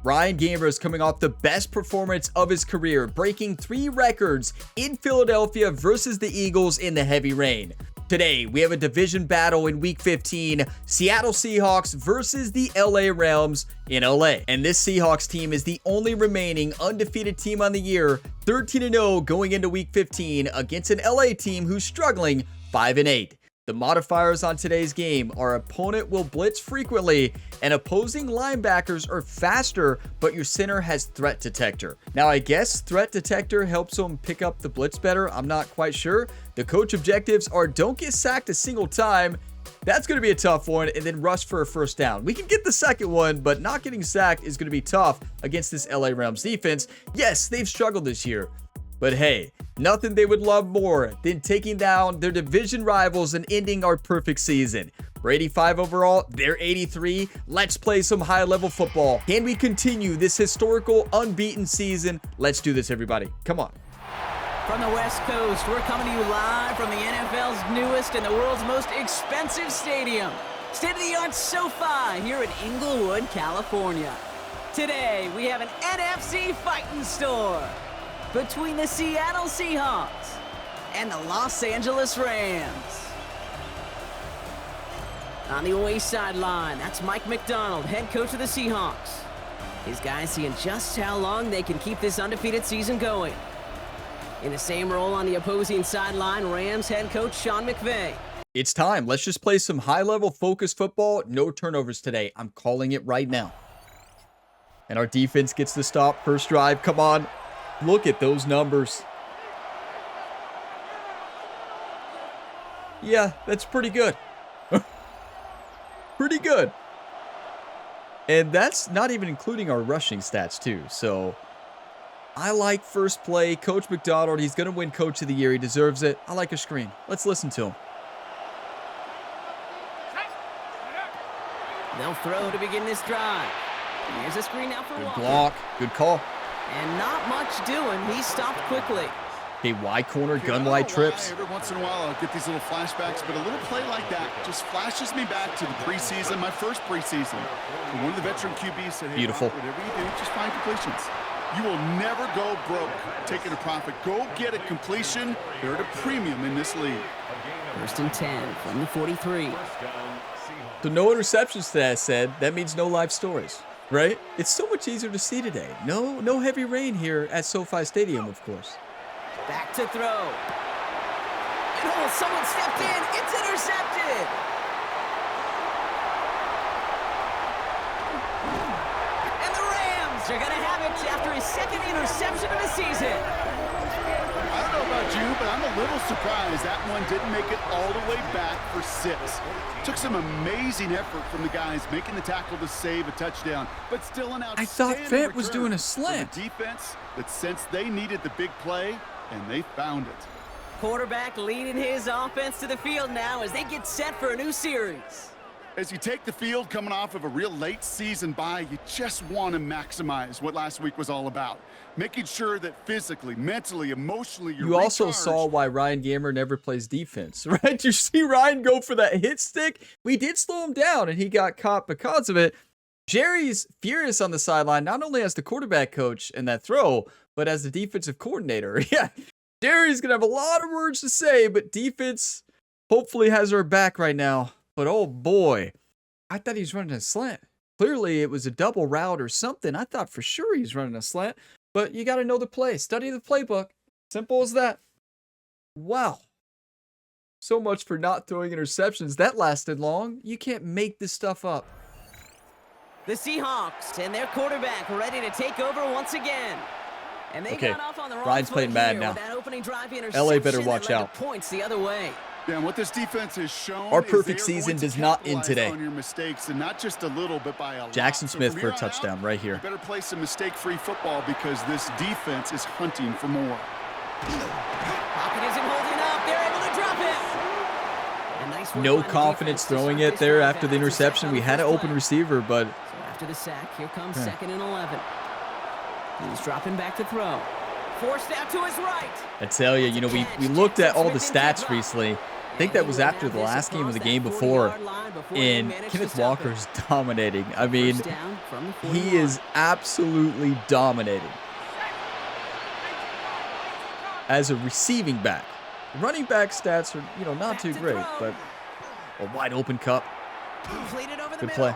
Ryan Gamer is coming off the best performance of his career, breaking 3 records in Philadelphia versus the Eagles in the heavy rain. Today, we have a division battle in Week 15, Seattle Seahawks versus the LA Rams in LA. And this Seahawks team is the only remaining undefeated team on the year, 13-0 going into Week 15 against an LA team who's struggling 5-8. The modifiers on today's game, our opponent will blitz frequently, and opposing linebackers are faster, but your center has threat detector. Now, I guess threat detector helps them pick up the blitz better. I'm not quite sure. The coach objectives are don't get sacked a single time. That's going to be a tough one, and then rush for a first down. We can get the second one, but not getting sacked is going to be tough against this LA Rams defense. Yes, they've struggled this year, but hey, nothing they would love more than taking down their division rivals and ending our perfect season. We're 85 overall, they're 83. Let's play some high-level football. Can we continue this historical unbeaten season? Let's do this, everybody. Come on. From the West Coast, we're coming to you live from the NFL's newest and the world's most expensive stadium, state-of-the-art SoFi here in Inglewood, California. Today, we have an NFC fighting store between the Seattle Seahawks and the Los Angeles Rams. On the away sideline, that's Mike McDonald, head coach of the Seahawks. His guys seeing just how long they can keep this undefeated season going. In the same role on the opposing sideline, Rams head coach Sean McVay. It's time. Let's just play some high-level focused football. No turnovers today. I'm calling it right now. And our defense gets the stop. First drive. Come on. Look at those numbers. Yeah, that's pretty good. Pretty good. And that's not even including our rushing stats too. So I like first play. Coach McDonald, he's going to win Coach of the Year. He deserves it. I like a screen. Let's listen to him. They'll throw to begin this drive. Here's a screen now for Good Walker. block. Good call. And not much doing. He stopped quickly. Okay, wide corner, gun wide trips. Every once in a while, I'll get these little flashbacks, but a little play like that just flashes me back to the preseason, my first preseason. And one of the veteran QBs said, hey, Beautiful. Rob, whatever you do, just find completions. You will never go broke taking a profit. Go get a completion. They're at a premium in this league. 1st and 10 from the 43. So no interceptions today, I said. That means no live stories, right? It's so much easier to see today. No heavy rain here at SoFi Stadium, of course. Back to throw. And oh, someone stepped in. It's intercepted. And the Rams are going to have it after his second interception of the season. I don't know about you, but I'm a little surprised that one didn't make it all the way back for 6. Took some amazing effort from the guys making the tackle to save a touchdown, but still an outstanding I thought Fent was return doing a from slant. the defense that sensed they needed the big play, and they found it. Quarterback leading his offense to the field now as they get set for a new series. As you take the field coming off of a real late season bye, you just want to maximize what last week was all about. Making sure that physically, mentally, emotionally, you're You also recharged. saw why Ryan Gamer never plays defense, right? You see Ryan go for that hit stick? We did slow him down, and he got caught because of it. Jerry's furious on the sideline, not only as the quarterback coach in that throw, but as the defensive coordinator. Yeah, Jerry's going to have a lot of words to say, but defense hopefully has our back right now. But oh boy, I thought he was running a slant. Clearly it was a double route or something. I thought for sure he was running a slant, but you got to know the play. Study the playbook. Simple as that. Wow. So much for not throwing interceptions. That lasted long. You can't make this stuff up. The Seahawks and their quarterback ready to take over once again. And they got off on the wrong Ryan's foot playing here Madden now. with that opening drive LA interception better that watch led to out. points the other way. Yeah, and what this defense has shown Our is perfect they are season going to does not end capitalize today. on your mistakes, and not just a little, but by a lot. Jackson So Smith from for a here on touchdown out, right here. You better play some mistake-free football because this defense is hunting for more. Pocket isn't holding up. They're able to drop it. And nice work No by the confidence defense to throwing start it this there drive after the down. It's a sack interception. on We the had an first open play. receiver, but So after the sack, here comes 2nd and 11. He's dropping back to throw. Forced out to his right. I tell you, we looked at all the stats recently. I think that was after the last game of the game before, and Kenneth Walker's dominating. I mean, he is absolutely dominating as a receiving back. Running back stats are, not too great, but a wide open Kupp. Good play.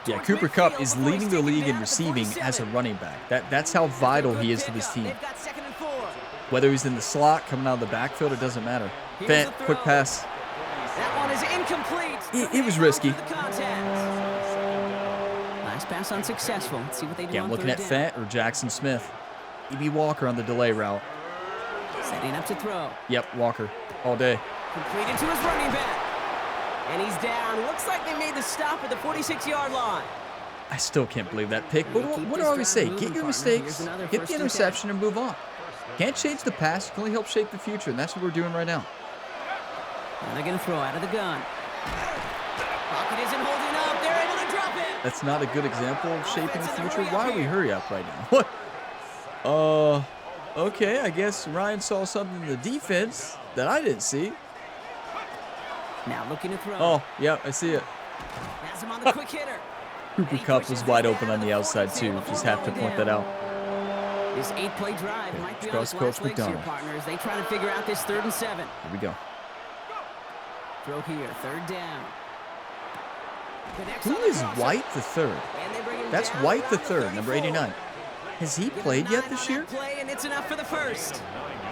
Yeah, Cooper Kupp is leading the league in receiving as a running back. That's how vital he is to this team. Whether he's in the slot, coming out of the backfield, it doesn't matter. Fant, quick pass. That one is incomplete. It was risky. Nice pass unsuccessful. Let's see what they do. Yeah, I'm looking at Fant or Jackson Smith. E.B. Walker on the delay route. Setting up to throw. Yep, Walker all day. Completed to his running back. And he's down. Looks like they made the stop at the 46-yard line. I still can't believe that pick. But what do I always say? Get your mistakes, get the interception, and move on. Can't change the past. You can only help shape the future, and that's what we're doing right now. And they're going to throw out of the gun. Pocket isn't holding up. They're able to drop it. That's not a good example of shaping the future. Why do we hurry up right now? What? Okay, I guess Ryan saw something in the defense that I didn't see. Now looking to throw. Oh, yeah, I see it. Has him on the quick hitter. Cooper Kupp was wide open on the outside, too. Just have to point that out. This 8-play drive might be on Trust its Coach last legs here, McDonald. partners. They try to figure out this 3rd and 7. Here we go. Throw here, 3rd down. Who is White the third? That's White the third, number 89. Has he played yet this year? And it's enough for the first.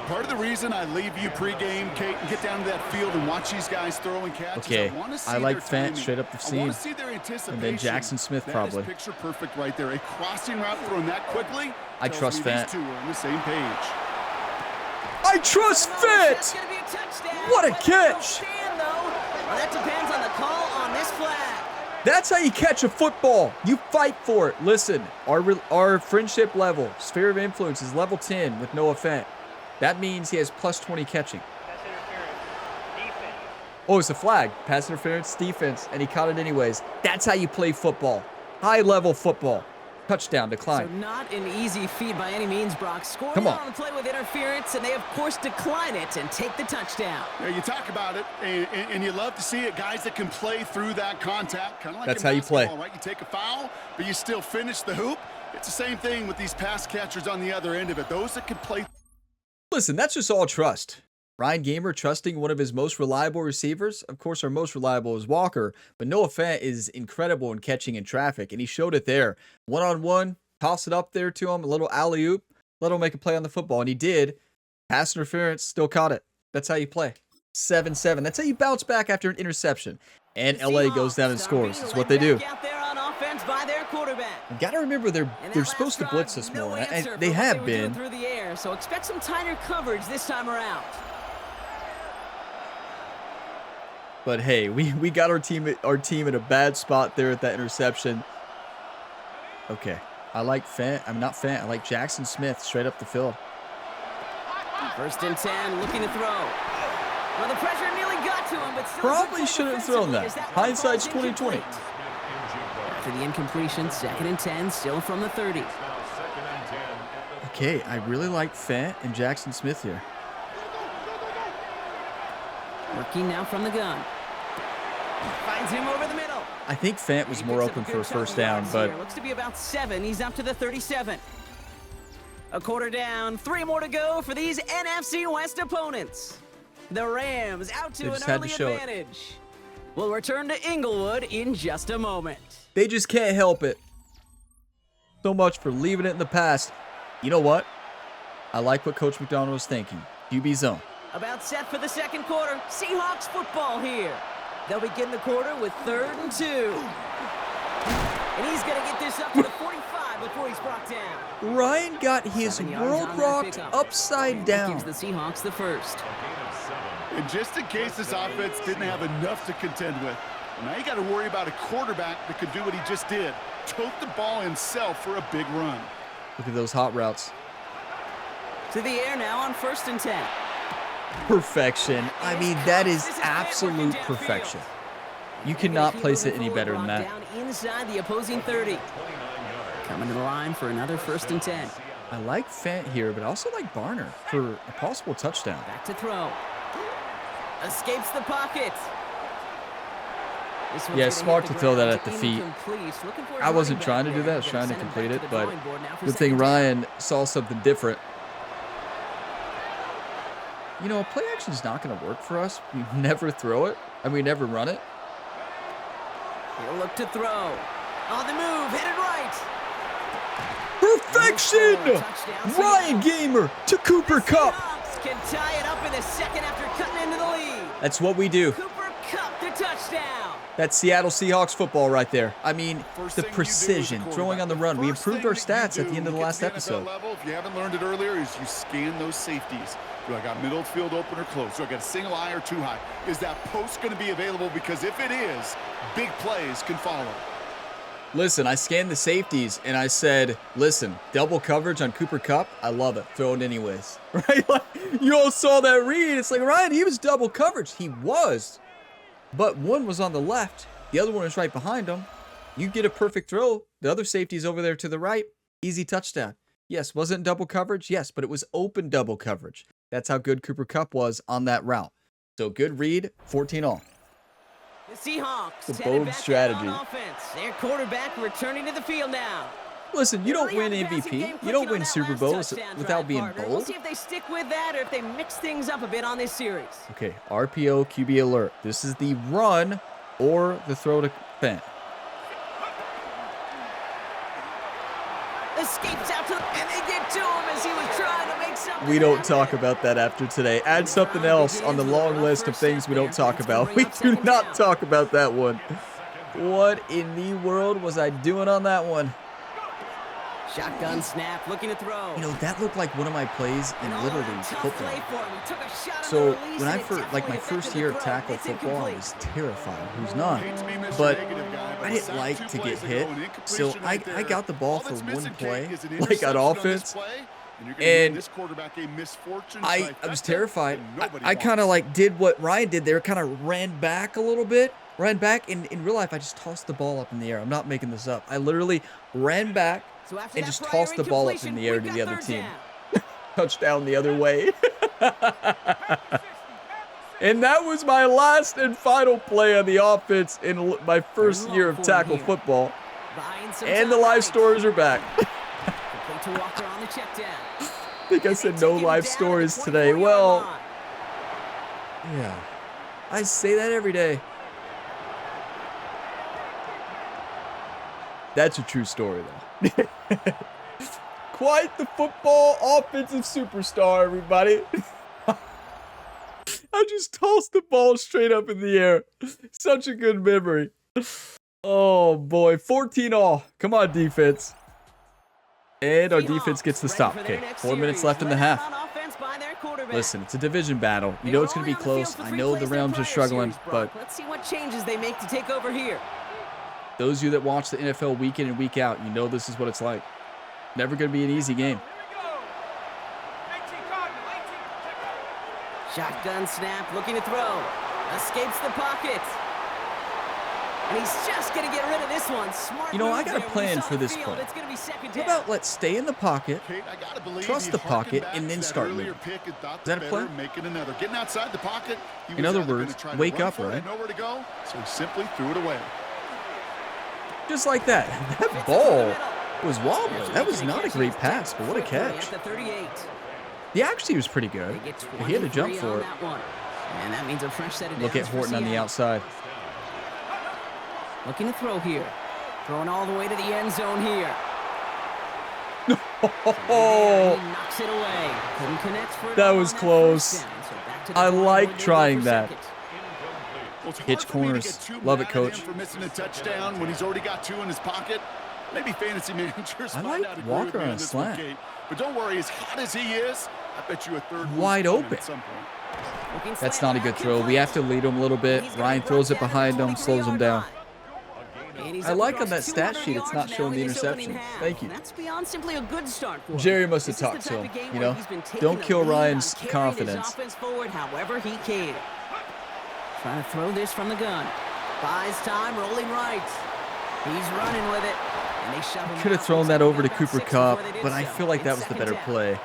Part of the reason I leave you pregame, Kate, and get down to that field and watch these guys throw and catch. Okay, I like Fant straight up the seam. And then Jackson Smith probably. That is picture perfect right there. A crossing route thrown that quickly. I trust Fant. These two are on the same page. I trust Fant! What a catch! Well, that depends on the call on this flag. That's how you catch a football. You fight for it. Listen, our friendship level, sphere of influence is level 10 with Noah Fant. That means he has plus 20 catching. Oh, it's a flag. Pass interference, defense, and he caught it anyways. That's how you play football. High-level football. Touchdown, decline. So not an easy feat by any means, Brock. Scoring on the play with interference, and they, of course, decline it and take the touchdown. Yeah, you talk about it, and you love to see it. Guys that can play through that contact. Kind of like that's how you play. Right? You take a foul, but you still finish the hoop. It's the same thing with these pass catchers on the other end of it. Those that can play. Listen, that's just all trust. Ryan Gamer trusting one of his most reliable receivers. Of course, our most reliable is Walker, but Noah Fant is incredible in catching in traffic, and he showed it there. One-on-one, toss it up there to him, a little alley-oop, let him make a play on the football, and he did. Pass interference, still caught it. That's how you play. 7-7. That's how you bounce back after an interception. And LA goes down and scores. That's what they do. You got to remember they're supposed to blitz us more, and they have been. Through the air, so expect some tighter coverage this time around. But hey, we got our team in a bad spot there at that interception. Okay, I like Fant. I'm not Fant. I like Jackson Smith straight up the field. 1st and 10, looking to throw. Well, the pressure nearly got to him, but still probably shouldn't have thrown that. Hindsight's 20/20. After the incompletion, 2nd and 10, still from the 30. Okay, I really like Fant and Jackson Smith here. Working now from the gun. Finds him over the middle. I think Fant was more open for a 1st down, but looks to be about 7. He's up to the 37. A quarter down, 3 more to go for these NFC West opponents. The Rams out to an early advantage. We'll return to Inglewood in just a moment. They just can't help it. So much for leaving it in the past. You know what? I like what Coach McDonald was thinking. QB zone. About set for the 2nd quarter. Seahawks football here. They'll begin the quarter with 3rd and 2. And he's going to get this up to the 45 before he's brought down. Ryan got his world rocked upside down. Gives the Seahawks the first. And just in case this offense didn't have enough to contend with, now you got to worry about a quarterback that could do what he just did. Tote the ball himself for a big run. Look at those hot routes. To the air now on 1st and 10. Perfection. I mean, that is absolute perfection. You cannot place it any better than that. Down inside the opposing 30. Coming to the line for another 1st and 10. I like Fant here, but I also like Barner for a possible touchdown. Back to throw. Escapes the pocket. Yeah, smart to throw that at the feet. I wasn't trying to do that. I was trying to complete it, but good thing Ryan saw something different. You know, play action is not going to work for us. We never throw it, and we never run it. He'll look to throw. On the move, headed right. Perfection! Ryan Gamer to Cooper Kupp. Can tie it up in the second after cutting into the lead. That's what we do. Cooper Kupp the touchdown. That's Seattle Seahawks football right there. I mean, the precision, throwing on the run. We improved our stats at the end of the last episode. If you haven't learned it earlier, is you scan those safeties. Do I got middle field open or close? Do I got a single high or two high? Is that post going to be available? Because if it is, big plays can follow. Listen, I scanned the safeties and I said, listen, double coverage on Cooper Kupp, I love it. Throw it anyways. Right? Like, you all saw that read. It's like, Ryan, he was double coverage. He was. But one was on the left. The other one is right behind him. You get a perfect throw. The other safety's over there to the right. Easy touchdown. Yes, wasn't double coverage? Yes, but it was open double coverage. That's how good Cooper Kupp was on that route. So good read, 14 all. The Seahawks. The bold strategy. Their quarterback returning to the field now. Listen, you don't win MVP. You don't win Super Bowls without being bold. We'll see if they stick with that or if they mix things up a bit on this series. Okay, RPO, QB alert. This is the run or the throw to Fant. Escapes out to and they get to him as he was trying to make something. We don't talk about that after today. Add something else on the long list of things we don't talk about. We do not talk about that one. What in the world was I doing on that one? Shotgun snap, looking to throw. You know, that looked like one of my plays in literally football. So when I first, like my first year of tackle football, I was terrified. Who's not? But I didn't like to get hit. So I got the ball for one play, like on offense. And I was terrified. I kind of like did what Ryan did there, kind of ran back a little bit. Ran back, and in real life, I just tossed the ball up in the air. I'm not making this up. I literally ran back and just tossed the ball up in the air to the other team. Touchdown the other way. And that was my last and final play on the offense in my first year of tackle football. And the live stories are back. I think I said no live stories today. Well, yeah. I say that every day. That's a true story, though. Quite the football offensive superstar, everybody. I just tossed the ball straight up in the air. Such a good memory. Oh, boy. 14 all. Come on, defense. And our defense gets the stop. Okay, 4 minutes left in the half. Listen, it's a division battle. You know it's going to be close. I know the Rams are struggling, but let's see what changes they make to take over here. Those of you that watch the NFL week in and week out, you know this is what it's like. Never going to be an easy game. Shotgun snap, looking to throw. Escapes the pocket. And he's just going to get rid of this one. Smart. You know, I got a plan for this play. How about let's stay in the pocket, trust the pocket, and then start moving? Is that a plan? Getting outside the pocket. In other words, wake up, right? Nowhere to go, so he simply threw it away. Just like that. That ball was wobbly. That was not a great pass, but what a catch. The accuracy was pretty good. He had to jump for it. And that means a fresh set of Look at Horton on the outside. Looking to throw here. Throwing all the way to the end zone here. Oh, knocks it away. Couldn't connect for that was close. I like trying that. Hitch corners. Love it, coach. For missing a touchdown when he's already got two in his pocket. Maybe fantasy managers I like Walker on a slant. But don't worry, as hot as he is, I bet you a third wide open. That's not a good throw. We have to lead him a little bit. Ryan throws it behind him, slows him down. I like on that stat sheet it's not showing the interception. Thank you. That's beyond simply a good start for Jerry must have talked to him, you know? Don't kill Ryan's confidence. Forward however he can. Trying to throw this from the gun. Buys time, rolling right. He's running with it. And they shove him Could have out. thrown Looks that like over to they got Cooper 6 Kupp, before they did but I so. feel like that was the Second better down. play.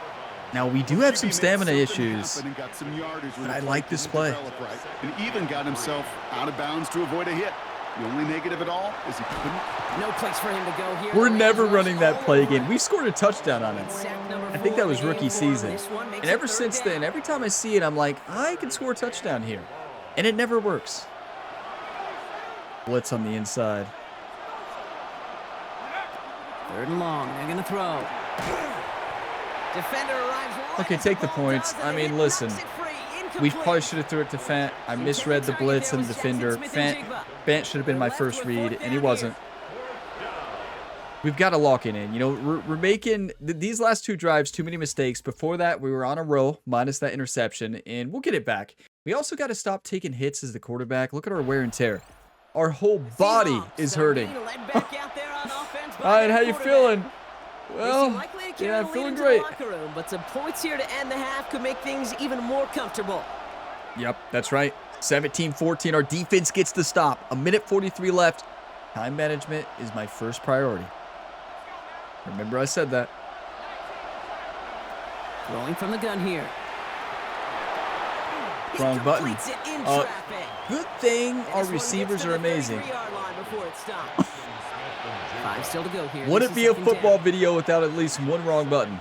Now, we do have some Maybe stamina something issues. happened and got some yardage when I the like play this didn't play. develop right, and even got himself out of bounds to avoid a hit. The only negative at all is he couldn't. No place for him to go here. We're The never Rams running that all play over again. him. We scored a touchdown on it. Sack number I think 4 that was in the rookie game for him. season. This one makes And it ever third since then, down. every time I see it, I'm like, I can score a touchdown here. And it never works. Blitz on the inside. 3rd and long. They're going to throw. Defender arrives right Okay, as the take the ball points. does, I and mean, it listen. knocks it free. We Incomplete. probably should have threw it to Fant. I misread the blitz and the defender. Fant should have been my first read, and he wasn't. We've got to lock it in. You know, we're making these last 2 drives too many mistakes. Before that, we were on a roll, minus that interception, and we'll get it back. We also got to stop taking hits as the quarterback. Look at our wear and tear. Our whole body is hurting. All right, how you feeling? Well, yeah, I'm feeling great. But some points here to end the half could make things even more comfortable. Yep, that's right. 17-14. Our defense gets the stop. 1:43 left. Time management is my first priority. Remember I said that. Throwing from the gun here. Wrong button. Completes it in traffic. Good thing And our this one gets receivers to are the amazing. 33-yard line before it stops. 5 still to go here. Would This it is be a second football down. video without at least one wrong button?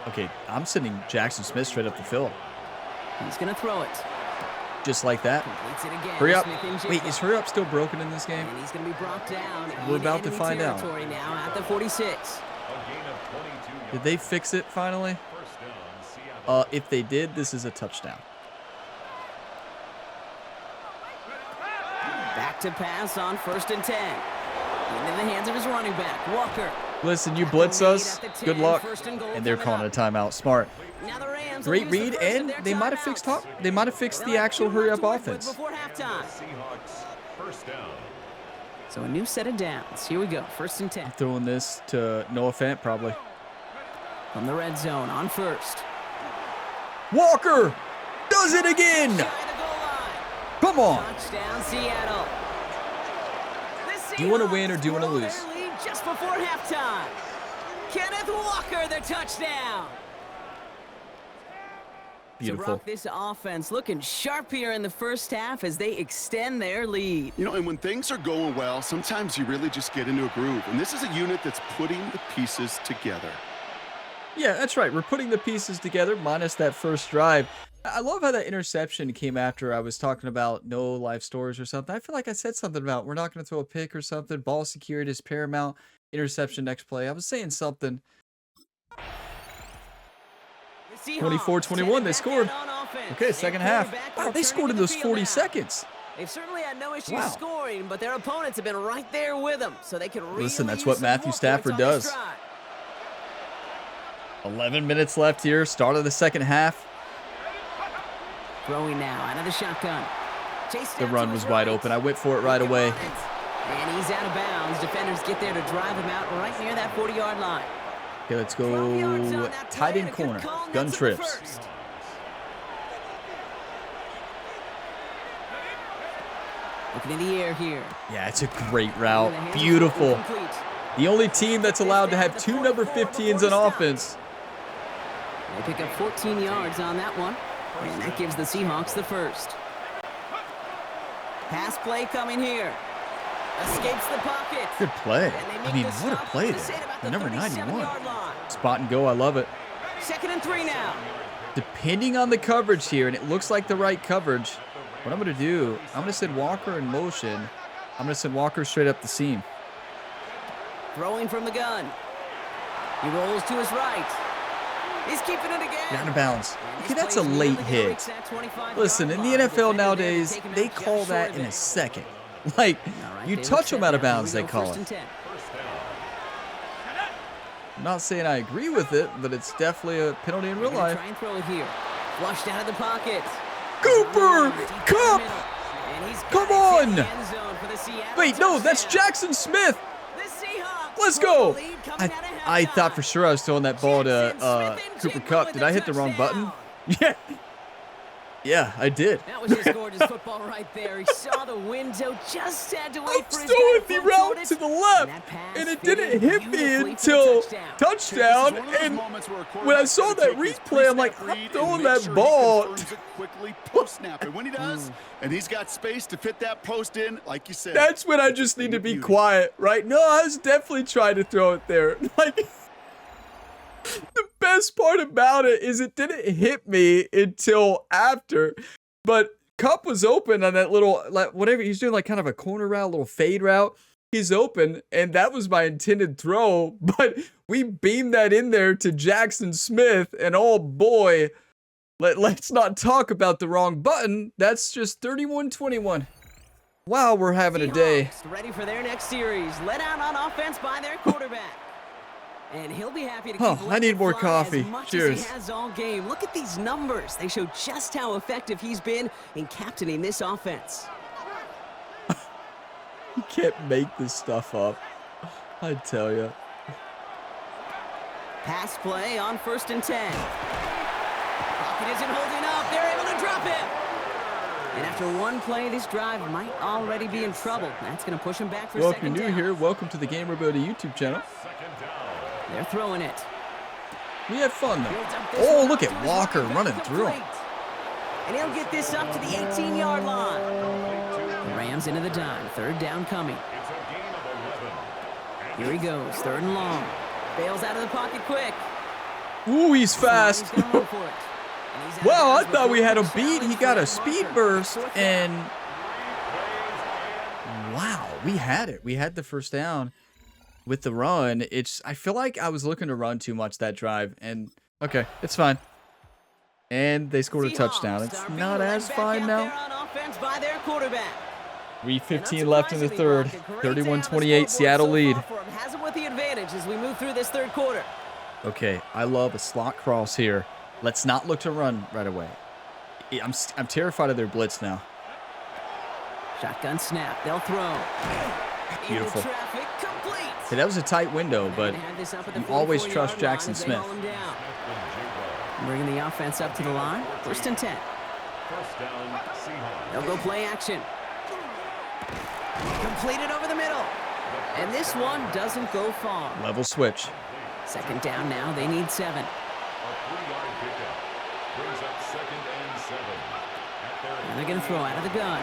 Okay, I'm sending Jackson Smith straight up the field. He's going to throw it. Just like that. Completes it again. Hurry up. Smith and Wait, Jigba. is hurry up still broken in this game? And he's going to be brought down. We're in about to enemy find out. territory now at the 46. Did they fix it finally? If they did, this is a touchdown. Back to pass on 1st and 10. Into the hands of his running back, Walker. Listen, you blitz us, good luck. First and goal And they're coming calling a up. timeout. Smart. Now the Rams Great will use the read, first of and their they might have timeouts. fixed the They'll have actual 2 hurry left up to work with offense. before halftime. Seahawks first down. So a new set of downs. Here we go. 1st and 10. Throwing this to Noah Fant probably. From the red zone on 1st. Walker does it again. Shy of the goal line. Come on. Touchdown, Seattle. Do you want to win or do you want to Grow lose? their lead just before halftime. Kenneth Walker, the touchdown. So Beautiful. Brock, this offense looking sharp here in the first half as they extend their lead. You know, and when things are going well, sometimes you really just get into a groove. And this is a unit that's putting the pieces together. Yeah, that's right. We're putting the pieces together, minus that first drive. I love how that interception came after I was talking about no life stories or something. I feel like I said something about we're not going to throw a pick or something. Ball security is paramount. Interception next play. I was saying something. 24-21, they scored. Okay, second half. Wow, they scored in those 40 seconds. They've certainly had no issues Wow. scoring, but their opponents have been right there with them, so they can really Listen, that's use what some Matthew more Stafford points on this does. drive. 11 minutes left here. Start of the second half. Throwing now out of the shotgun. The run was wide open. I went for it right away. And he's out of bounds. Defenders get there to drive him out right near that 40-yard line. Okay, let's 12 yards on go that tight play, end and a good corner. call, and Gun that's in the trips. first. Looking in the air here. Yeah, it's a great route. Beautiful. Incomplete. The only team that's allowed to have 2 number 15s on offense. They pick up 14 yards on that one, and that gives the Seahawks the first. Pass play coming here. Escapes the pocket. Good play. And they I make mean, the what a stop play to sit there. about The number 91. 37-yard line. Spot and go. I love it. 2nd and 3 now. Depending on the coverage here, and it looks like the right coverage, what I'm going to do, I'm going to send Walker in motion. I'm going to send Walker straight up the seam. Throwing from the gun. He rolls to his right. He's keeping it again. Out of bounds. And Okay, this that's a play's late nearly gonna hit. reach that 25-yard Listen, in the line. NFL Defender nowadays, there to take him they out just call short that of in it. a second. Like, All right, you they touch look them out of set now. bounds, Here they we go, call 1st it. and 10. I'm not saying I agree with it, but it's definitely a penalty in real They're gonna life. Try and throw it here. Flushed out of the pocket. Cooper Deep Kupp! in the middle. And he's got Come it to on! the end zone for the Seattle Wait, no, that's touchdown. Jackson Smith. The Seahawks Let's with go. the lead coming out of I halftime. thought for sure I was throwing that ball to Jackson Smith and Cooper Jigba Kupp. with Did the I hit the wrong button? touchdown. Yeah. Yeah, I did. That was just gorgeous football right there. He saw the window, just had to wait I'm for his still guy in to the float route toward it, to the and left, that pass and it fitted didn't hit me beautifully for the until One touchdown. of those And moments where a when I quarterback's saw gotta that take his replay, I'm like, pre-snap I'm read and throwing make that sure he ball. confirms it quickly post-snap. And when he does, and he's got space to fit that post in, like you said. That's when I just need to be quiet, right? No, I was definitely trying to throw it there. Like, the best part about it is it didn't hit me until after. But Cup was open on that little, like, whatever he's doing, like kind of a corner route, little fade route. He's open, and that was my intended throw. But we beamed that in there to Jackson Smith, and oh boy, let's not talk about the wrong button. That's just 31-21. Wow, we're having a day. Seahawks ready for their next series. Let out on offense by their quarterback. And he'll be happy to keep I need more coffee. as much Cheers. as he has all game. Look at these numbers. They show just how effective he's been in captaining this offense. You can't make this stuff up. I tell you. Pass play on 1st and 10. Pocket isn't holding up. They're able to drop him. And after one play, this drive might already be in trouble. That's going to push him back for Well, if you're second new down. here, welcome to the Gamer Ability YouTube channel. They're throwing it. We had fun, Builds though. up this Oh, one look out at to his Walker running running back, through him. complete. And he'll get this up to the 18-yard line. The Rams into the dime. 3rd down coming. Here he goes. 3rd and long. Bails out of the pocket quick. Ooh, he's fast. He's gonna run for it. And he's out of Well, I bounds thought we before had the him beat. He challenge got for a that speed marker. burst, 4th down. and wow, we had it. We had the first down with the run. I feel like I was looking to run too much that drive, and okay, it's fine. And they scored a touchdown. It's not as fine now. 3:15 left in the third. 31-28, Seattle lead. Has him with the advantage as we move through this 3rd quarter. Okay, I love a slot cross here. Let's not look to run right away. I'm terrified of their blitz now. Shotgun snap. They'll throw. Beautiful. Into traffic, complete. Hey, that was a tight window, but Had this up at the you always 44-yard trust line Jackson as they Smith. haul him down. Bringing the offense up to the line. 1st and 10. They'll go play action. Completed over the middle. And this one doesn't go far. Level switch. 2nd down now. They need 7. And they're going to throw out of the gun.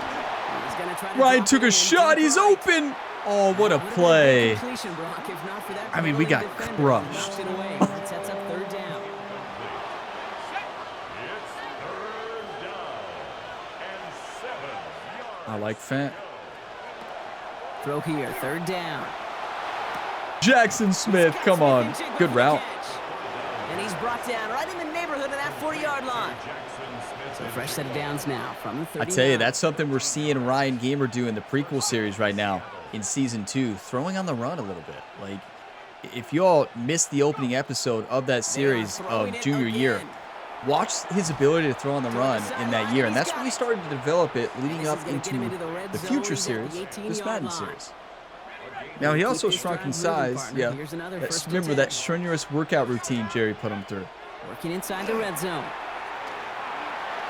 He's gonna try to Ryan drop took it a in shot. deep He's right. open. Oh, what a Would've been play. good completion, Brock, if not for that I mean, we got defender. crushed. Knocks it away. That sets up 3rd down. I like Fant. Throw here. 3rd down. Jackson Smith, come on. Good route. And he's brought down right in the neighborhood of that 40-yard line. So a fresh set of downs now from the 39. I tell you, that's something we're seeing Ryan Gamer do in the prequel series right now in Season 2, throwing on the run a little bit. Like, if you all missed the opening episode of that series of junior year, watch his ability to throw on the run in that year. And that's when we started to develop it leading up into the future series, this Madden series. Now, he also shrunk in size. Yeah, remember that strenuous workout routine Jerry put him through. Working inside the red zone.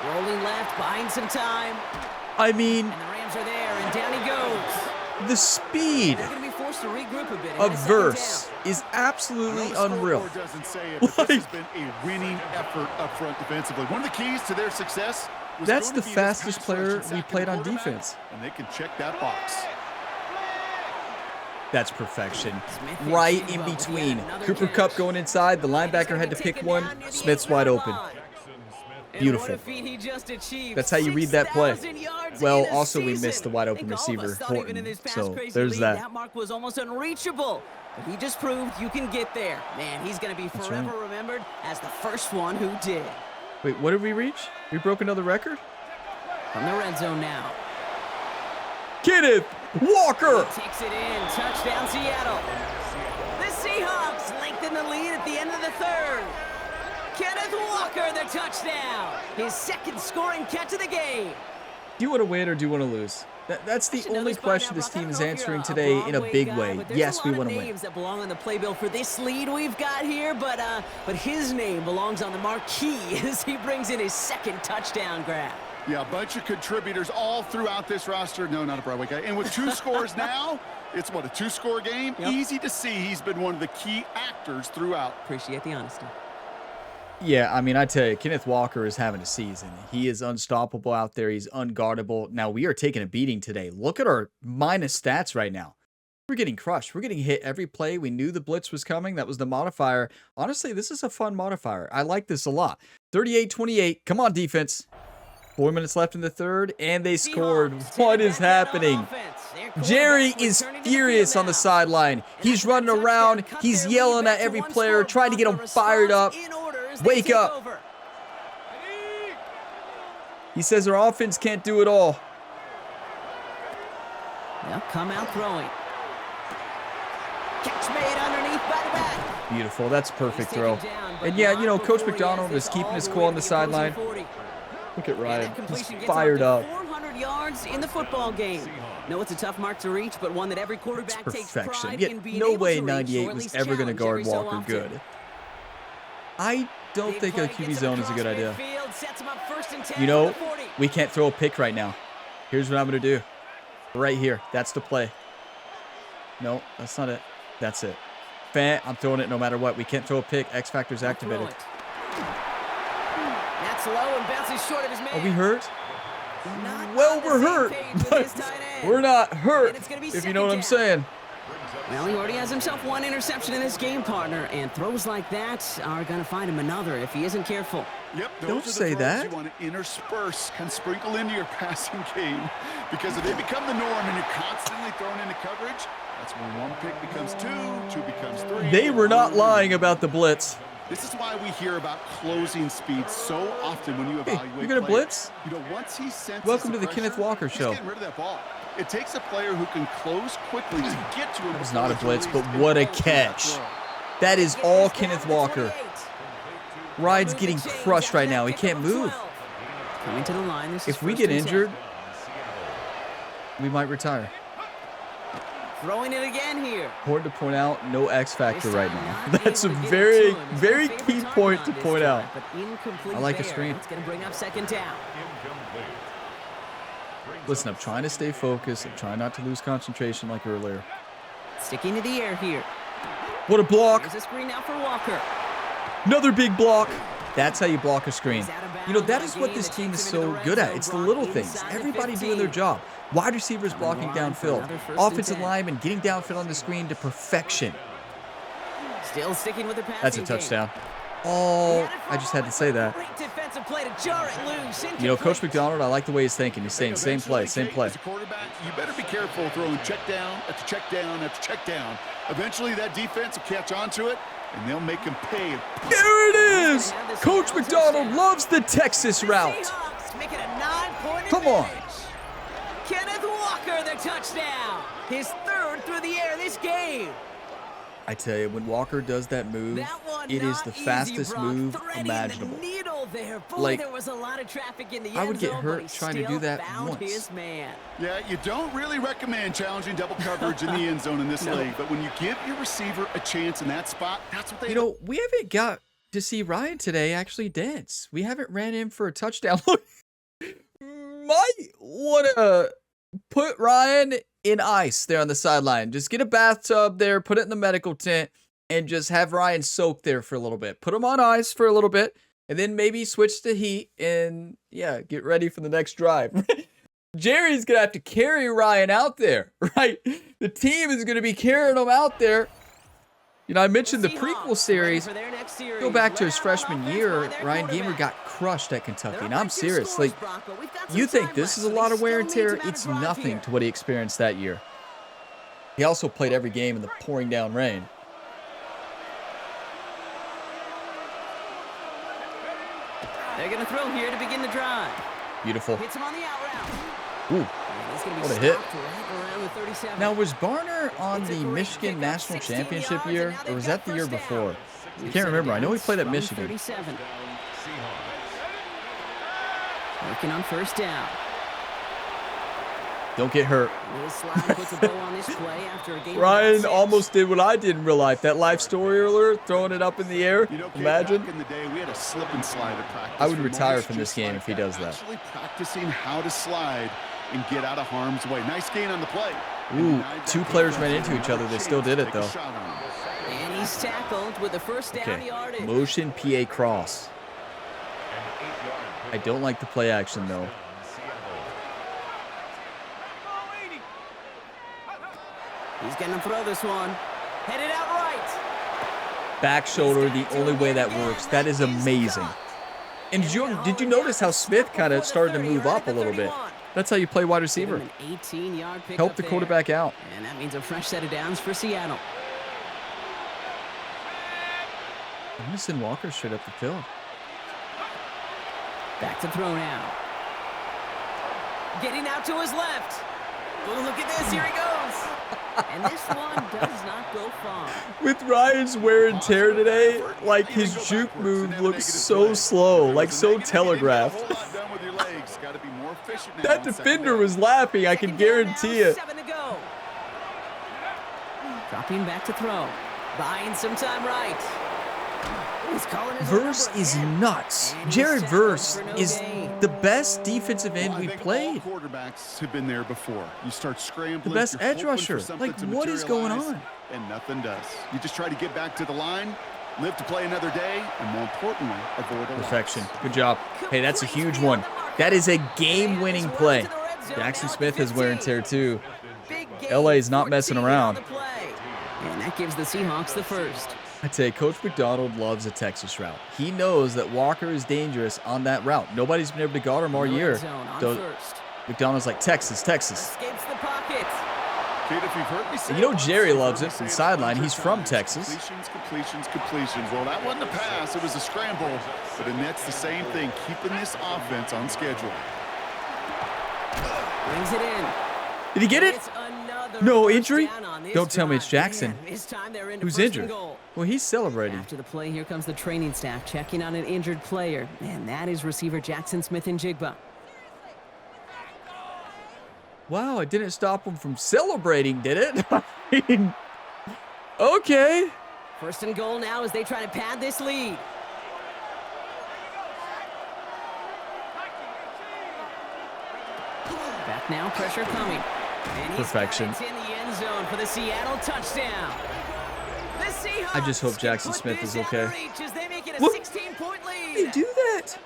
Rolling left, buying some time. I mean, And the Rams are there, and down he goes. the speed They're going to be forced to regroup a bit. of Verse is absolutely unreal. Doesn't say it, but this has been a winning effort up front defensively. One of the keys to their success was That's going the to be this fastest pass player rush and we sacking played the on quarterback, defense. and they can check that box. That's perfection. Smith Right hits in him, but we between. got another Cooper catch. Kupp going inside. The linebacker had to pick one. Smith's wide open. Beautiful. That's how you read that play. Well, also we missed the wide open receiver, Horton. So there's that. That mark was almost unreachable. But he just proved you can get there. Man, he's going to be forever remembered as the first one who did. Wait, what did we reach? We broke another record? From the red zone now. Kenneth Walker! Takes it in. Touchdown, Seattle. The Seahawks lengthen the lead at the end of the 3rd. Kenneth Walker, the touchdown. His 2nd scoring catch of the game. Do you want to win or do you want to lose? That's the only question this team is answering today in a big way. Yes, we want to win. Names that belong on the playbill for this lead we've got here, but his name belongs on the marquee as he brings in his second touchdown grab. Yeah, a bunch of contributors all throughout this roster. No, not a Broadway guy. And with 2 scores now, it's what, a 2-score game? Yep. Easy to see he's been one of the key actors throughout. Appreciate the honesty. Yeah, I mean, I tell you, Kenneth Walker is having a season. He is unstoppable out there. He's unguardable. Now, we are taking a beating today. Look at our minus stats right now. We're getting crushed. We're getting hit every play. We knew the blitz was coming. That was the modifier. Honestly, this is a fun modifier. I like this a lot. 38-28. Come on, defense. 4 minutes left in the third, and they scored. What is happening? Jerry is furious on the sideline. He's running around. He's yelling at every player, trying to get them fired up. Wake up. He says our offense can't do it all. They'll come out throwing. Catch made underneath by the back. Beautiful. That's a perfect throw. And yeah, you know, Coach McDonald is keeping his cool on the sideline. Look at Ryan. He's fired up. 400 yards in the football game. No, it's a tough mark to reach, but one that every quarterback takes pride in being no able way to reach, 98 or at was least ever going to guard challenge every so Walker often. good. I don't think a QB zone is a good idea. Midfield, sets him up 1st and 10 You know, from the 40. we can't throw a pick right now. Here's what I'm going to do. Right here. That's the play. No, that's not it. That's it. I'm throwing it no matter what. We can't throw a pick. X Factor's activated. That's low and bounces short of his man. Are we hurt? Not Well, on the we're same hurt, page with but his tight end. we're not hurt, And it's gonna be if you know what I'm second saying. Well, he already has himself 1 interception in this game, partner, and throws like that are going to find him another if he isn't careful. Yep, those Don't are the say throws that. you want to intersperse, kind of sprinkle into your passing game, because if they become the norm and you're constantly thrown into coverage, that's when 1 pick becomes 2, 2 becomes 3. They were not lying about the blitz. This is why we hear about closing speed so often when you evaluate. You're gonna players. blitz? You know, once he senses Welcome to the pressure, Kenneth Walker he's show. getting rid of that ball. It takes a player who can close quickly to get to him. That was not a blitz, but what a catch. That is all Kenneth Walker. Ryan's getting crushed right now. He can't move. Coming to the line. This is If we 1st get and 10. injured, we might retire. Throwing it again here. Important to point out, no X Factor right now. That's a very, very key point to point out. I like a screen. It's going to bring up 2nd down. Listen, I'm trying to stay focused. I'm trying not to lose concentration like earlier. Sticking to the air here. What a block. There's a screen now for Walker. Another big block. That's how you block a screen. You know, that is what this team is so good at. It's the little things. Everybody doing their job. Wide receivers blocking downfield. Offensive linemen getting downfield on the screen to perfection. Still sticking with the passing That's a touchdown. Oh, I just had to say that. Great defensive play to jar it loose. You know, Coach McDonald, I like the way he's thinking. He's saying same play, same play. As a quarterback, you better be careful throwing check down after check down after check down. Eventually, that defense will catch on to it, and they'll make him pay. There it is. Coach McDonald loves the Texas route. Seahawks make it a 9-point Come on. advantage. Kenneth Walker, the touchdown. His 3rd through the air this game. I tell you, when Walker does that move, That one it is not the easy, fastest Brock. move Threading imaginable. The needle there. Boy, Like, there was a lot of traffic in the I would end get zone, hurt but he trying to do still that found once. his man. Yeah, you don't really recommend challenging double coverage in the end zone in this league, but when you give your receiver a chance in that spot, that's what they You know, we haven't got to see Ryan today actually dance. We haven't ran in for a touchdown. Look, might want to put Ryan in ice there on the sideline. Just get a bathtub there, put it in the medical tent, and just have Ryan soak there for a little bit. Put him on ice for a little bit, and then maybe switch to heat and, yeah, get ready for the next drive. Jerry's going to have to carry Ryan out there, right? The team is going to be carrying him out there. You know, I mentioned the prequel series. Go back to his freshman year, Ryan Gamer got crushed at Kentucky. And I'm serious. Like, you think this is a lot of wear and tear? It's nothing to what he experienced that year. He also played every game in the pouring down rain. They're going to throw here to begin the drive. Beautiful. Hits him on the out route. Ooh, what a hit. Right around the 37. Now, was Barner on the Michigan National Championship year, or was that the year before? I can't remember. I know he played at Michigan. 37. Working on 1st down. Don't get hurt. This slide puts a bow on this play after a game of Ryan 6. almost did what I did in real life. That life story alert, throwing it up in the air. You know, Kate, Imagine. back in the day, we had a slip and slide at practice. I would for retire moments from this just game like if he does that. Actually practicing how to slide and get out of harm's way. Nice gain on the play. Ooh, 2 players ran into each other. They still did it, though. And he's tackled with the first down Okay, yardage. motion PA cross. I don't like the play action, though. He's going to throw this one. Headed out right. Back shoulder, the only way that works. That is amazing. And did you notice how Smith kind of started to move up a little bit? That's how you play wide receiver. An 18-yard pickup Help the there. quarterback out. And that means a fresh set of downs for Seattle. I'm going to send Walker straight up the field. Back to throw now. Getting out to his left. Oh, look at this. Here he goes. And this one does not go far. With Ryan's wear and tear today, like his juke move looks so slow, like so telegraphed. That defender was laughing, I can guarantee it. 7 to go. Dropping back to throw. Buying some time right. He's calling his Verse number is again. nuts. And he's Jared set Verse for no is gain. the best defensive end I we think played. all quarterbacks have been there before. You start scrambling. The best you're edge hoping for rusher. something Like, to what is going materialize, on? And nothing does. You just try to get back to the line, live to play another day, and more importantly, avoid a loss. Perfection. Good job. Hey, that's a huge one. That is a game-winning play. Jackson Smith has wear and tear too. LA is not messing around. And that gives the Seahawks the first. I tell you, Coach McDonald loves a Texas route. He knows that Walker is dangerous on that route. Nobody's been able to guard him all year. McDonald's like, Texas, Texas. Escapes the pocket. Kid, if you've heard me say You know it, Jerry you've loves heard it me from say sideline. a bunch He's of from times. Texas. Completions. Well, that wasn't a pass. It was a scramble. But the Nets, the same thing, keeping this offense on schedule. Brings it in. Did he get it? It's another No first injury? down on this Don't tell me it's drive. Jackson. Man, this time they're into Who's first and injured? goal. Well, he's celebrating. After the play, here comes the training staff checking on an injured player. And that is receiver Jackson Smith in Jigba. Wow, it didn't stop him from celebrating, did it? I mean, okay. First and goal now as they try to pad this lead. Back now, pressure coming. And he's Perfection. got it in the end zone for the Seattle touchdown. The Seahawks I just hope Jackson can Smith put is this okay. out of reach as they make it a Look. 16-point lead. They do that.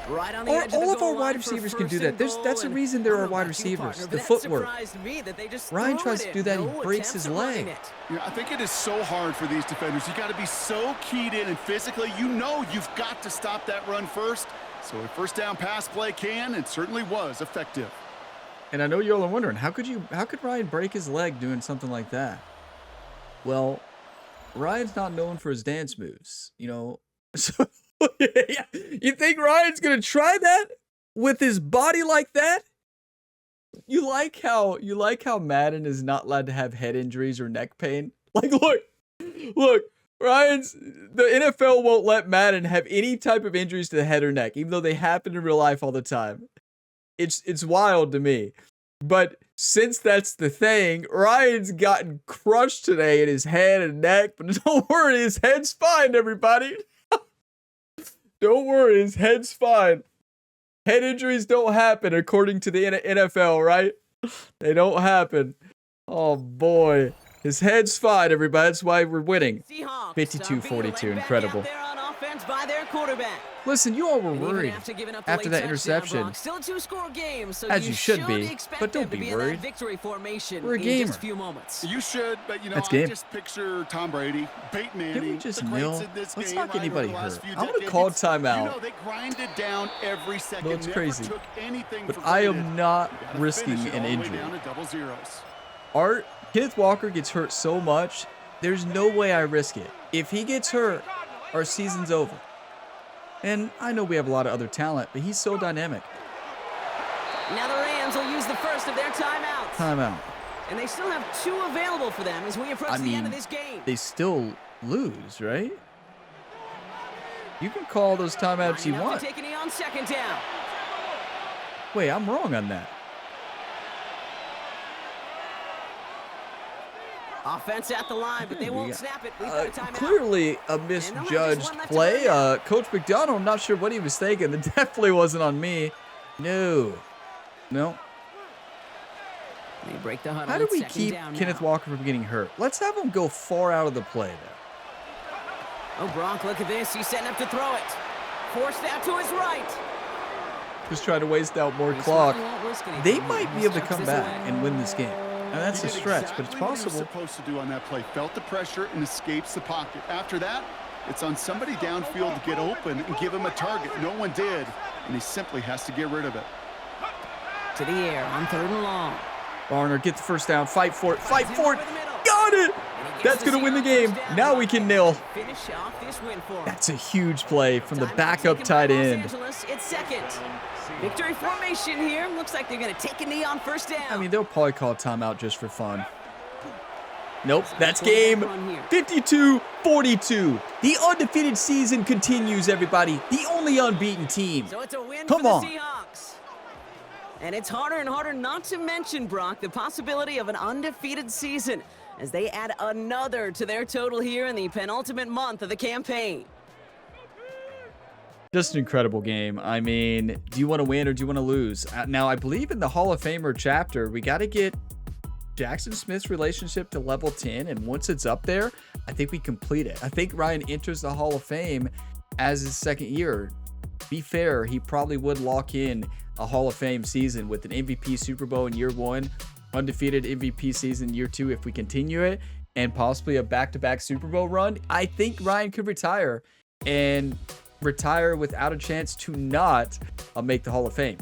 Right on the Or edge of all the of our goal wide line for receivers can do first that. and That's goal, a and reason there I are don't know wide about you, receivers. partner, The but that footwork. surprised me that they just Ryan threw tries it to in. do that, he No breaks attempts his at running leg. it. You know, I think it is so hard for these defenders. You got to be so keyed in and physically, you know you've got to stop that run first. So a first down pass play can and certainly was effective. And I know y'all are wondering, how could Ryan break his leg doing something like that? Well, Ryan's not known for his dance moves, you know. So yeah, you think Ryan's gonna try that with his body like that? You like how Madden is not allowed to have head injuries or neck pain? Like, look, the NFL won't let Madden have any type of injuries to the head or neck, even though they happen in real life all the time. It's wild to me. But since that's the thing, Ryan's gotten crushed today in his head and neck. But don't worry, his head's fine, everybody. Don't worry, his head's fine. Head injuries don't happen according to the NFL, right? They don't happen. Oh, boy. His head's fine, everybody. That's why we're winning. 52-42, incredible. By their quarterback. Listen, you all were And even worried after giving up after the late that touchdown, interception. Brock, still a two-score game, so As you should be, expect but don't them to be in that worried. victory formation We're a in gamer. just a few moments. You should, but you know, That's I game. just picture Tom Brady, Peyton Manning. Can we just the greats kneel? in this Let's game, not get right, over anybody the last hurt. few I'm gonna decades. call timeout. You know, they grinded down every second. No, it's never crazy. took anything But for I granted. am not You gotta risking finish it an all the way injury. down to double zeros. Kenneth Walker gets hurt so much, there's no way I risk it. If he gets hurt, our season's over. And I know we have a lot of other talent, but he's so dynamic. Now the Rams will use the first of their timeouts. Timeout. And they still have 2 available for them as we approach the end of this game. They still lose, right? You can call those timeouts you Lining up want. to take it on second down. Wait, I'm wrong on that. Offense at the line, but they won't snap it. We've got a timeout. Clearly a misjudged play. Coach McDonald, I'm not sure what he was thinking. It definitely wasn't on me. No. They break the huddle. How do we keep Kenneth Walker from getting hurt? Let's have him go far out of the play there. Oh, Gronk, look at this. He's setting up to throw it. Forced out to his right. Just trying to waste out more clock. They might be able to come back and win this game. Now, that's a stretch, but it's possible. What he was supposed to do on that play. Felt the pressure and escapes the pocket. After that, it's on somebody downfield to get open and give him a target. No one did, and he simply has to get rid of it. To the air on 3rd and long. Barner, get the first down. Fight for it. Fight for it. Got it. That's going to win the game. Now we can nil. That's a huge play from the backup tight end. It's second. Victory formation here. Looks like they're going to take a knee on 1st down. I mean, they'll probably call a timeout just for fun. Nope, that's game 52-42. The undefeated season continues, everybody. The only unbeaten team. So it's a win Come for the on. Seahawks. And it's harder and harder not to mention, Brock, the possibility of an undefeated season as they add another to their total here in the penultimate month of the campaign. Just an incredible game. I mean, do you want to win or do you want to lose? Now, I believe in the Hall of Famer chapter, we got to get Jackson Smith's relationship to level 10, and once it's up there, I think we complete it. I think Ryan enters the Hall of Fame as his 2nd year. Be fair, he probably would lock in a Hall of Fame season with an MVP Super Bowl in year 1, undefeated MVP season year 2 if we continue it, and possibly a back-to-back Super Bowl run. I think Ryan could retire and retire without a chance to not make the Hall of Fame.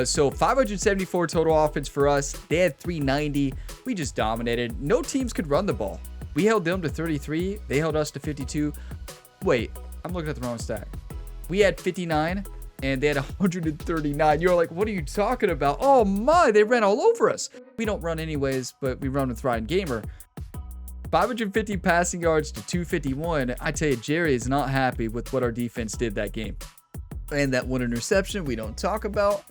So 574 total offense for us. They had 390. We just dominated. No teams could run the ball. We held them to 33. They held us to 52. Wait, I'm looking at the wrong stat. We had 59 and they had 139. You're like, what are you talking about? Oh my, they ran all over us. We don't run anyways, but we run with Ryan Gamer. 550 passing yards to 251. I tell you, Jerry is not happy with what our defense did that game. And that one interception we don't talk about.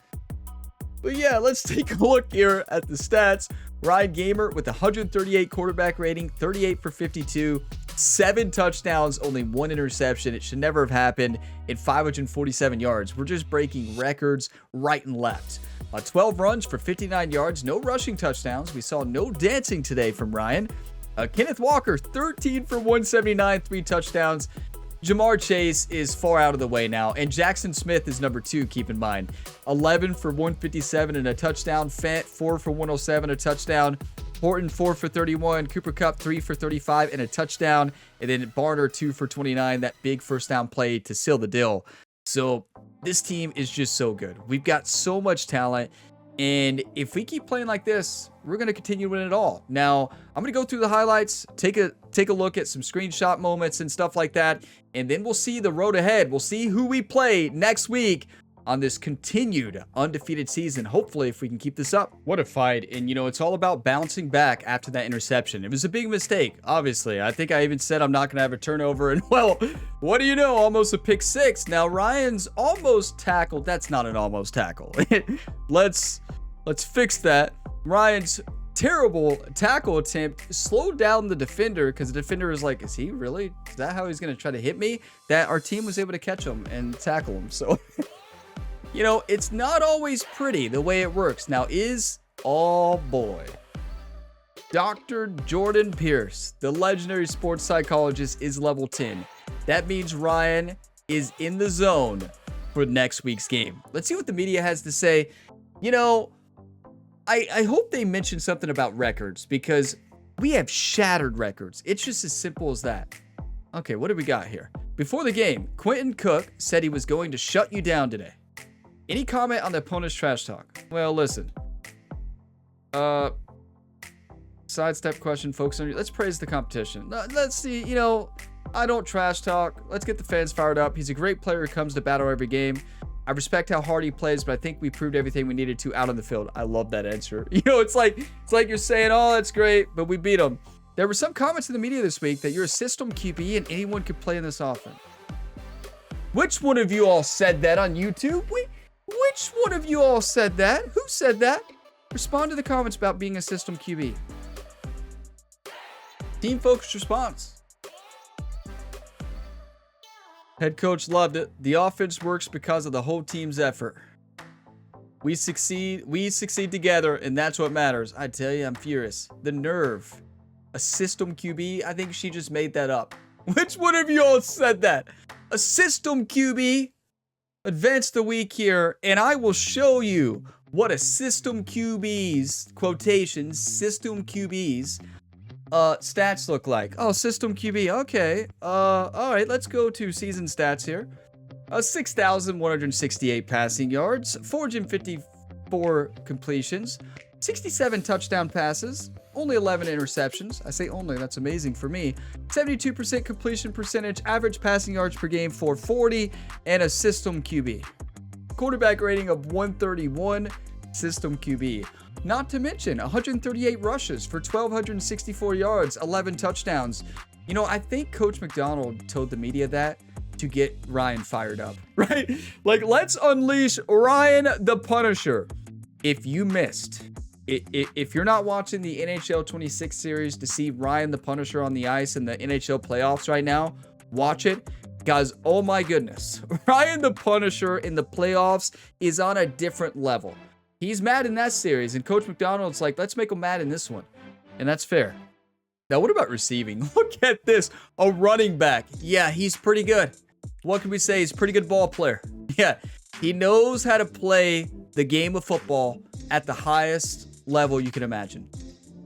But yeah, let's take a look here at the stats. Ryan Gamer with 138 quarterback rating, 38 for 52, 7 touchdowns, only 1 interception. It should never have happened, in 547 yards. We're just breaking records right and left. 12 runs for 59 yards, no rushing touchdowns. We saw no dancing today from Ryan. Kenneth Walker, 13 for 179, 3 touchdowns. Jamar Chase is far out of the way now, and Jackson Smith is number 2, keep in mind. 11 for 157 and a touchdown. Fant, 4 for 107, a touchdown. Horton, 4 for 31. Cooper Kupp, 3 for 35 and a touchdown. And then Barner, 2 for 29, that big first down play to seal the deal. So this team is just so good. We've got so much talent. And if we keep playing like this, we're going to continue winning it all. Now, I'm going to go through the highlights, take a look at some screenshot moments and stuff like that, and then we'll see the road ahead. We'll see who we play next week on this continued undefeated season. Hopefully, if we can keep this up. What a fight. And, you know, it's all about bouncing back after that interception. It was a big mistake, obviously. I think I even said I'm not going to have a turnover. And, well, what do you know? Almost a pick 6. Now, Ryan's almost tackled. That's not an almost tackle. Let's fix that. Ryan's terrible tackle attempt slowed down the defender because the defender was like, is that how he's going to try to hit me? That our team was able to catch him and tackle him. So, you know, it's not always pretty the way it works. Now oh boy, Dr. Jordan Pierce, the legendary sports psychologist, is level 10. That means Ryan is in the zone for next week's game. Let's see what the media has to say. You know, I hope they mention something about records because we have shattered records. It's just as simple as that. Okay, what do we got here? Before the game, Quentin Cook said he was going to shut you down today. Any comment on the opponent's trash talk? Well, listen. Sidestep question, focus on you. Let's praise the competition. Let's see, you know, I don't trash talk. Let's get the fans fired up. He's a great player who comes to battle every game. I respect how hard he plays, but I think we proved everything we needed to out on the field. I love that answer. You know, it's like you're saying, oh, that's great, but we beat him. There were some comments in the media this week that you're a system QB and anyone could play in this offense. Which one of you all said that on YouTube? Which one of you all said that? Who said that? Respond to the comments about being a system QB. Team-focused response. Head coach loved it. The offense works because of the whole team's effort. We succeed together, and that's what matters. I tell you, I'm furious. The nerve. A system QB? I think she just made that up. Which one of you all said that? A system QB? Advance the week here, and I will show you what a system QB's, quotations, system QB's, stats look like. Oh, system QB, okay. All right, let's go to season stats here. 6,168 passing yards, 454 completions, 67 touchdown passes, only 11 interceptions. I say only, that's amazing for me. 72% completion percentage, average passing yards per game 440, and a system QB. Quarterback rating of 131, system QB. Not to mention 138 rushes for 1,264 yards, 11 touchdowns. You know, I think Coach McDonald told the media that to get Ryan fired up, right? Like, let's unleash Ryan the Punisher. If you missed, if you're not watching the NHL 26 series to see Ryan the Punisher on the ice in the NHL playoffs right now, watch it. Guys, oh my goodness. Ryan the Punisher in the playoffs is on a different level. He's mad in that series, and Coach McDonald's like, let's make him mad in this one. And that's fair. Now, what about receiving? Look at this. A running back. Yeah, he's pretty good. What can we say? He's a pretty good ball player. Yeah, he knows how to play the game of football at the highest level you can imagine.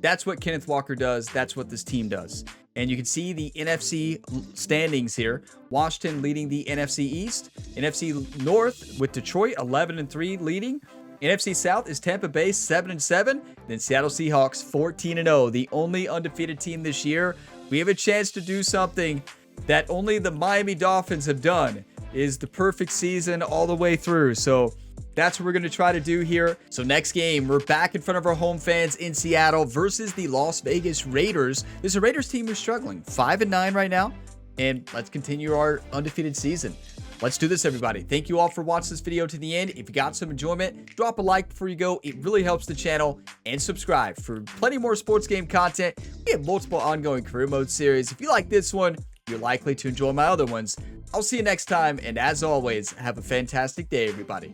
That's what Kenneth Walker does. That's what this team does. And you can see the NFC standings here. Washington leading the NFC East. NFC North with Detroit 11-3 leading. NFC South is Tampa Bay 7-7. Then Seattle Seahawks 14-0. The only undefeated team this year. We have a chance to do something that only the Miami Dolphins have done. Is the perfect season all the way through. So that's what we're going to try to do here. So next game, we're back in front of our home fans in Seattle versus the Las Vegas Raiders. This is a Raiders team who's struggling. 5-9 right now. And let's continue our undefeated season. Let's do this, everybody. Thank you all for watching this video to the end. If you got some enjoyment, drop a like before you go. It really helps the channel. And subscribe for plenty more sports game content. We have multiple ongoing career mode series. If you like this one, you're likely to enjoy my other ones. I'll see you next time. And as always, have a fantastic day, everybody.